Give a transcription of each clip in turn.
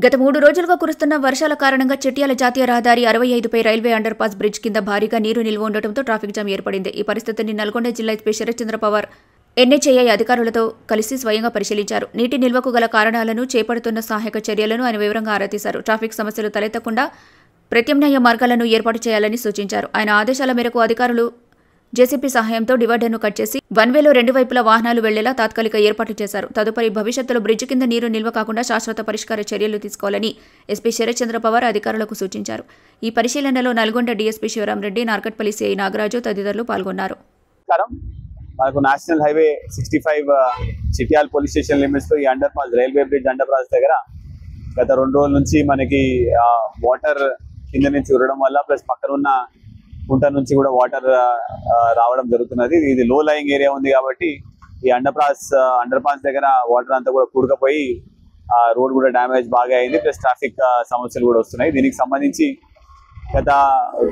గత 3 రోజులుగా కురుస్తున్న వర్షాల కారణంగా చిట్యాల జాతీయ రహదారి 65పై రైల్వే అండర్ పాస్ బ్రిడ్జ్ కింద భారీగా నీరు నిల్వ ఉండటంతో ట్రాఫిక్ జామ్ ఏర్పడింది. ఈ పరిస్థితిని నల్గొండ జిల్లా ఎస్పీ శరత్ చంద్ర పవార్ ఎన్హెచ్ఏఐ అధికారులతో కలిసి స్వయంగా పరిశీలించారు. నీటి నిల్వకు గల కారణాలను, చేపడుతున్న సహాయక చర్యలను ఆయన వివరంగా ఆరా తీశారు. ట్రాఫిక్ సమస్యలు తలెత్తకుండా ప్రత్యామ్నాయ మార్గాలను ఏర్పాటు చేయాలని సూచించారు. ఆయన ఆదేశాల మేరకు అధికారులు జేసీపీ సహాయంతో డివైడర్ను కట్ చేసి వన్వేలో 2 వైపులా వాహనాలు వెళ్లేలా తాత్కాలిక ఏర్పాట్లు చేశారు. తదుపరి భవిష్యత్తులో బ్రిడ్జి కింద నీరు నిల్వ కాకుండా శాశ్వత పరిష్కార చర్యలు తీసుకోవాలని ఎస్పీ శరత్ చంద్ర పవార్ అధికారులకు సూచించారు. ఈ పరిశీలనలో నల్గొండ డీఎస్పీ శివరామరెడ్డి, నార్కట్పల్లి సిఐ నాగరాజు తదితరులు పాల్గొన్నారు. మనకు national highway 65 Chityal police station limits లో ఈ underpass railway bridge underpass దగ్గర గత 2 రోజుల నుంచి మనకి వాటర్ కింద నుంచి ఉరడం వల్ల ప్లస్ పక్కన ఉన్న కుంట నుంచి కూడా వాటర్ రావడం జరుగుతున్నది. ఇది లో లయింగ్ ఏరియా ఉంది కాబట్టి ఈ అండర్ పాస్ దగ్గర వాటర్ అంతా కూడా కూడకపోయి రోడ్ కూడా డ్యామేజ్ బాగా అయింది. ప్లస్ ట్రాఫిక్ సమస్యలు కూడా వస్తున్నాయి. దీనికి సంబంధించి గత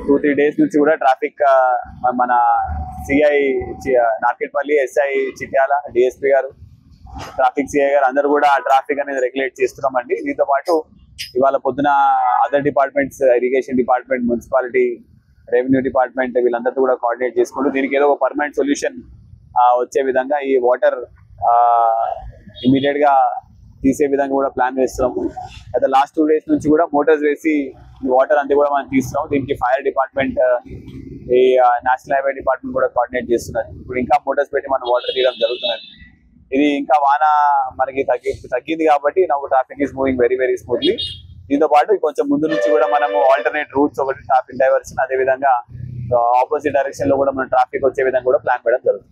2-3 డేస్ నుంచి కూడా ట్రాఫిక్ మన CI Narketpally, SI Chityal, DSP గారు, ట్రాఫిక్ సిఐ గారు అందరూ కూడా ట్రాఫిక్ అనేది రెగ్యులేట్ చేస్తున్నామండి. దీంతో పాటు ఇవాళ పొద్దున other departments, irrigation department, municipality, revenue department వీళ్ళందరితో కూడా కోఆర్డినేట్ చేసుకుంటూ దీనికి ఏదో ఒక పర్మనెంట్ సొల్యూషన్ వచ్చే విధంగా ఈ వాటర్ ఇమీడియట్ గా తీసే విధంగా కూడా ప్లాన్ వేస్తున్నాము. అయితే లాస్ట్ 2 డేస్ నుంచి కూడా మోటార్స్ వేసి ఈ వాటర్ అంతా కూడా మనం తీస్తున్నాం. దీనికి ఫైర్ డిపార్ట్మెంట్, ఈ నేషనల్ హైవే డిపార్ట్మెంట్ కూడా కోఆర్డినేట్ చేస్తున్నారు. ఇప్పుడు ఇంకా మోటార్స్ పెట్టి మనం వాటర్ తీయడం జరుగుతున్నది. ఇది ఇంకా వాన మనకి తగ్గింది కాబట్టి నాకు traffic is moving very very smoothly. దీంతో పాటు కొంచెం ముందు నుంచి కూడా మనము ఆల్టర్నేట్ రూట్స్, ఒకటి ట్రాఫిక్ డైవర్షన్, అదే విధంగా ఆపోజిట్ డైరెక్షన్ లో కూడా మనం ట్రాఫిక్ వచ్చే విధంగా కూడా ప్లాన్ చేయడం జరుగుతుంది.